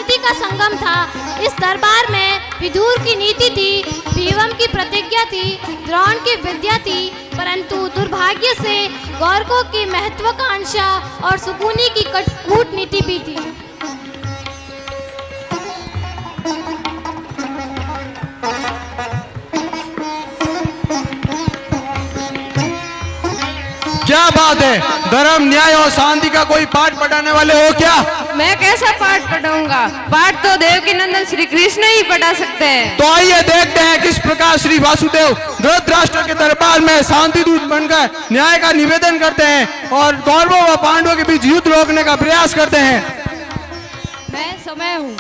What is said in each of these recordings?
नीति का संगम था। इस दरबार में विदुर की नीति थी, भीष्म की प्रतिज्ञा थी, द्रोण की विद्या थी, परंतु दुर्भाग्य से गौरवों की महत्वाकांक्षा और शकुनी की कूटनीति भी थी। क्या बात है, धर्म न्याय और शांति का कोई पाठ पढ़ाने वाले हो क्या? मैं कैसा पाठ पढ़ाऊंगा? पाठ तो देवकी नंदन श्री कृष्ण ही पढ़ा सकते हैं। तो आइए देखते हैं किस प्रकार श्री वासुदेव धृतराष्ट्र के दरबार में शांति दूत बनकर न्याय का निवेदन करते हैं और कौरवों व पांडवों के बीच युद्ध रोकने का प्रयास करते हैं। मैं समय हूँ,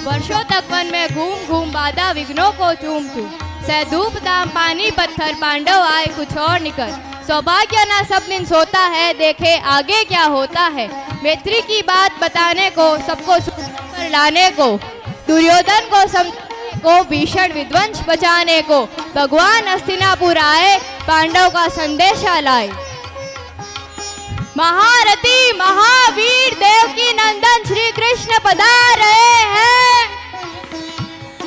वर्षों तक वन में घूम घूम बाधा विघ्नों को चूम चूम, सह धूप दाम पानी पत्थर पांडव आए कुछ और निकल, सौभाग्य ना सब दिन सोता है, देखे आगे क्या होता है, मैत्री की बात बताने को, सबको पर लाने को, दुर्योधन को समझाने को, भीषण विध्वंस बचाने को, भगवान हस्तिनापुर आए, पांडव का संदेशा लाए। महारथी महावीर देवकी नंदन श्री कृष्ण पधार रहे हैं।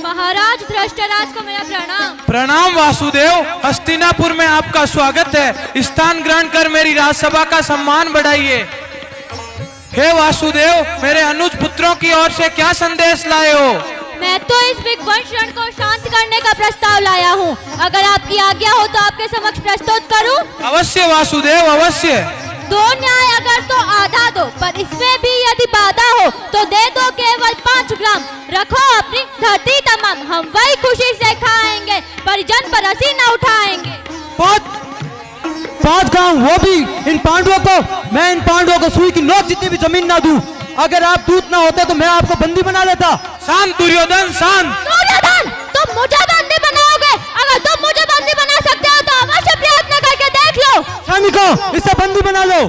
महाराज धृतराष्ट्र को मेरा प्रणाम। प्रणाम वासुदेव, हस्तिनापुर में आपका स्वागत है। स्थान ग्रहण कर मेरी राजसभा का सम्मान बढ़ाइए। हे वासुदेव, मेरे अनुज पुत्रों की ओर से क्या संदेश लाए हो? मैं तो इस विध्वंस रण को शांत करने का प्रस्ताव लाया हूँ। अगर आपकी आज्ञा हो तो आपके समक्ष प्रस्तुत करूँ? अवश्य वासुदेव, अवश्य। दो न्याय अगर तो आधा दो, पर इसमें भी यदि बाधा हो तो दे दो केवल 5 ग्राम, रखो अपनी धरती तमाम, हम वही खुशी से खाएंगे, परिजन पर हंसी न उठाएंगे। 5 ग्राम, वो भी इन पांडवों को? मैं इन पांडवों को सुई की नोक जितनी भी जमीन ना दूं। अगर आप दूत ना होते तो मैं आपको बंदी बना लेता। शांत दुर्योधन, शांत। दुर्योधन, तुम मुझे बंदी बनाओगे? अगर तुम मुझे बंदी बना सकते हो तो अवश्य प्रयत्न करके देख लो। स्वामी को इसे बंदी बना लो।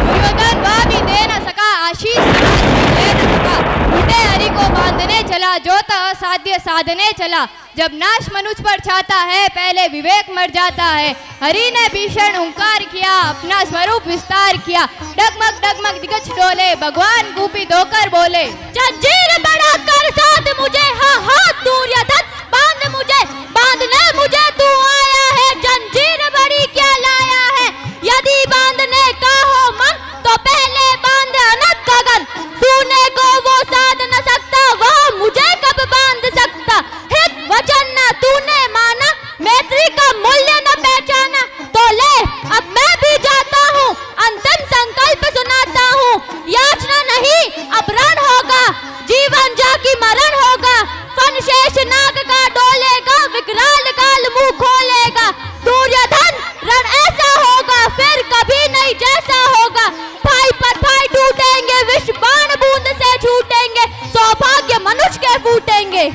दुर्योधन वह भी दे न सका, आशीष ले न सका, टूटे हरि को बांधने चला, जो असाध्य साधने चला, जब नाश मनुष्य पर छाता है, पहले विवेक मर जाता है। हरि ने भीषण हुंकार किया, अपना स्वरूप विस्तार किया, डगमग डगमग दिग्गज डोले, भगवान कुपित होकर बोले, जंजीर बड़ा कर साध मुझे, हाँ हाथ दुर्योधन बांध मुझे, बांधने मुझे तू आया है, जंजीर बड़ी क्या लाया है, यदि बांधने का हो मन तो पहले बांध अनंत गगन, सुने को वो साध न सकता, वह मुझे कब बांध सकता, हित वचन न तूने माना, मैत्री का मूल्य न पहचाना, तो ले अब मैं भी जाता हूँ, अंतिम संकल्प सुनाता हूँ, याचना नहीं अब रण होगा, जीवन जाकी मरण होगा, फन शेष नाग का डोलेगा, विकराल काल मुंह खोलेगा, दुर्योधन रण ऐसा होगा फिर कभी नहीं जैसा होगा, भाई पर भाई टूटेंगे, विष बाण बूंद से छूटेंगे, सौभाग्य मनुष्य के फूटेंगे।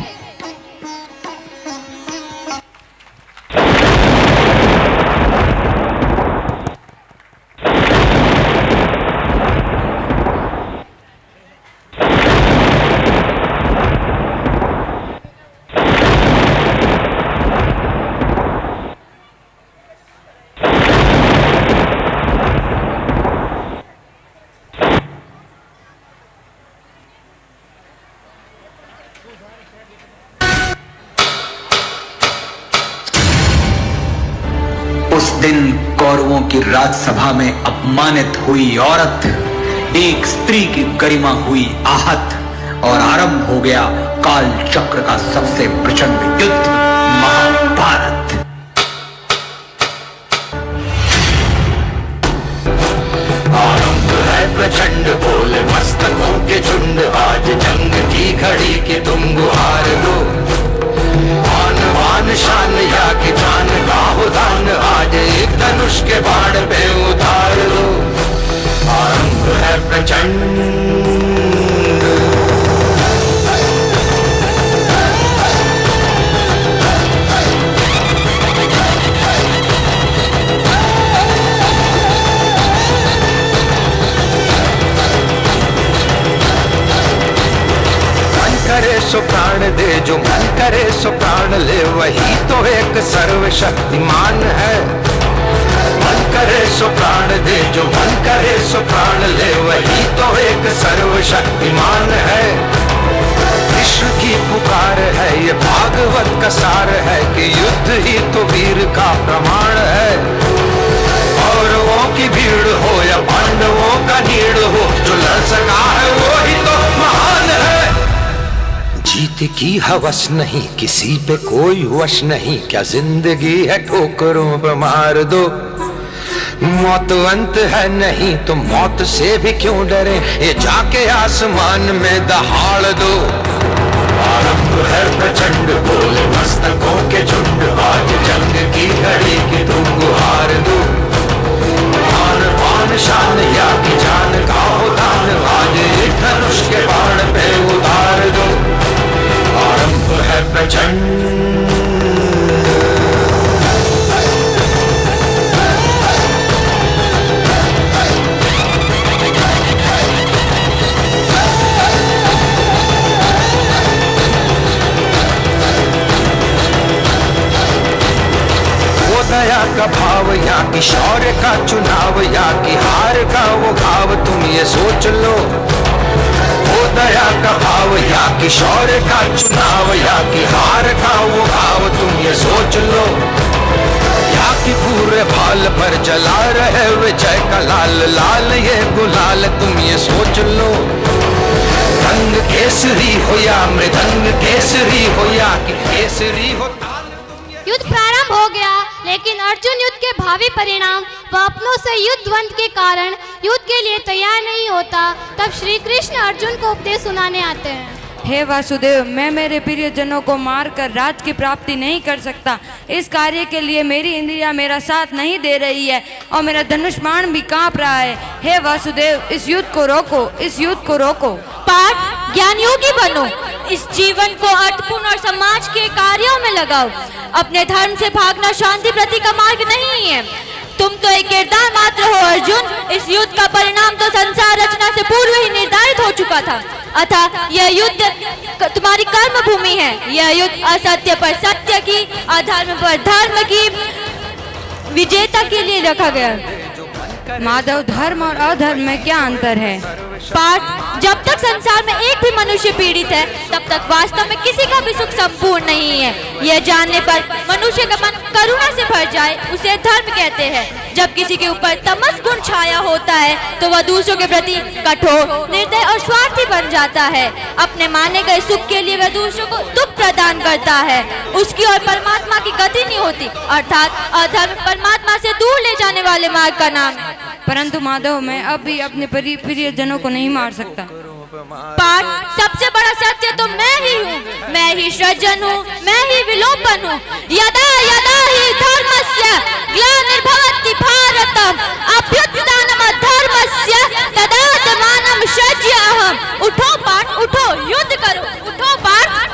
उस दिन कौरवों की राजसभा में अपमानित हुई औरत, एक स्त्री की गरिमा हुई आहत और आरंभ हो गया काल चक्र का सबसे प्रचंड युद्ध, महाभारत। आरंभ है प्रचंड बोले मस्तकों के झुंड, आज जंग की घड़ी के तुम गुहार दो, आन शान या कि जान का हो दान, आज एक धनुष के बाण पे उतार लो, आरंभ है प्रचंड। करे सो प्राण दे, जो मन करे सो प्राण ले, वही तो एक सर्वशक्तिमान है। मन करे सो प्राण दे, जो मन करे सो प्राण सर्वशक्तिमान है। विश्व की पुकार है, ये भागवत का सार है कि युद्ध ही तो वीर का प्रमाण है। कौरवों की भीड़ हो या पांडवों का नीड़ हो, जो लड़ सका है वो ही तो महान है। जीत की हवस नहीं, किसी पे कोई वश नहीं, क्या जिंदगी है ठोकरों पे मार दो। मौत अंत है नहीं तो मौत से भी क्यों डरे, ये जाके आसमान में दहाड़ दो। आरंभ है प्रचंड, बोले मस्तकों के झुंड, आज जंग की घड़ी की तुम गुहार दो। मान पान शान या की जान का हो दान, आज एक धनुष के बाण पे उतार दो। आरंभ है प्रचंड। दया का भाव या कि शौर्य का चुनाव, या कि हार का वो घाव, तुम ये सोच लो। वो दया का भाव या कि शौर्य का चुनाव, या कि हार का वो घाव, तुम ये सोच लो। या कि पूरे भाल पर जला रहे विजय का लाल लाल ये गुलाल, तुम ये सोच लो। रंग केसरी हो या मृदंग केसरी हो, या कि केसरी हो। युद्ध प्रारंभ हो गया, लेकिन अर्जुन युद्ध के भावी परिणाम व अपनों से युद्ध द्वंद के कारण युद्ध के लिए तैयार नहीं होता। तब श्री कृष्ण अर्जुन को उपदेश सुनाने आते हैं। हे वासुदेव, मैं मेरे प्रियजनों को मारकर राज की प्राप्ति नहीं कर सकता। इस कार्य के लिए मेरी इंद्रियां मेरा साथ नहीं दे रही है और मेरा धनुष बाण भी कांप रहा है। हे वासुदेव, इस युद्ध को रोको, इस युद्ध को रोको। पार्थ, ज्ञान योगी बनो, इस जीवन को अर्थपूर्ण और समाज के कार्यों में लगाओ। अपने धर्म से भागना शांति प्रति का मार्ग नहीं है। तुम तो एक किरदार मात्र हो अर्जुन। इस युद्ध का परिणाम तो संसार रचना से पूर्व ही निर्धारित हो चुका था। अतः यह युद्ध तुम्हारी कर्म भूमि है। यह युद्ध असत्य पर सत्य की, अधर्म पर धर्म की विजेता के लिए रखा गया। माधव, धर्म और अधर्म में क्या अंतर है? पार्थ, जब तक संसार में एक भी मनुष्य पीड़ित है, तब तक वास्तव में किसी का भी सुख संपूर्ण नहीं है। यह जानने पर मनुष्य का मन करुणा से भर जाए, उसे धर्म कहते हैं। जब किसी के ऊपर तमस गुण छाया होता है तो वह दूसरों के प्रति कठोर, निर्दय और स्वार्थी बन जाता है। अपने माने गए सुख के लिए वह दूसरों को दुख प्रदान करता है। उसकी और परमात्मा की गति नहीं होती, अर्थात अधर्म परमात्मा से दूर ले जाने वाले मार्ग का नाम है। परंतु माधव, मैं अब भी अपने प्रियजनों को नहीं मार सकता। पार्थ, सबसे बड़ा सत्य तो मैं ही हूँ। मैं ही सृजन हूँ, मैं ही विलोपन हूँ। यदा यदा ही धर्मस्य ग्लानिर्भवति भारतम अभ्युत्थानम् अधर्मस्य तदात्मानं सृज्यामि। उठो पार्थ, उठो, युद्ध करो। उठो पार्थ।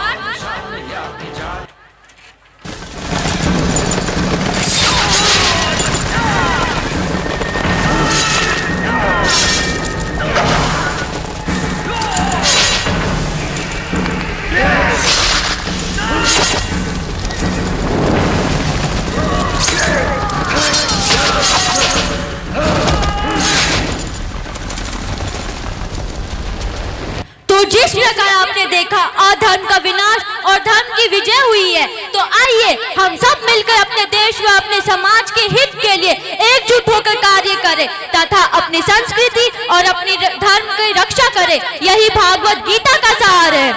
तो जिस प्रकार आपने देखा अधर्म का विनाश और धर्म की विजय हुई है, तो आइए हम सब मिलकर अपने देश व अपने समाज के हित के लिए एकजुट होकर कार्य करें तथा अपनी संस्कृति और अपनी धर्म की रक्षा करें। यही भागवत गीता का सार है।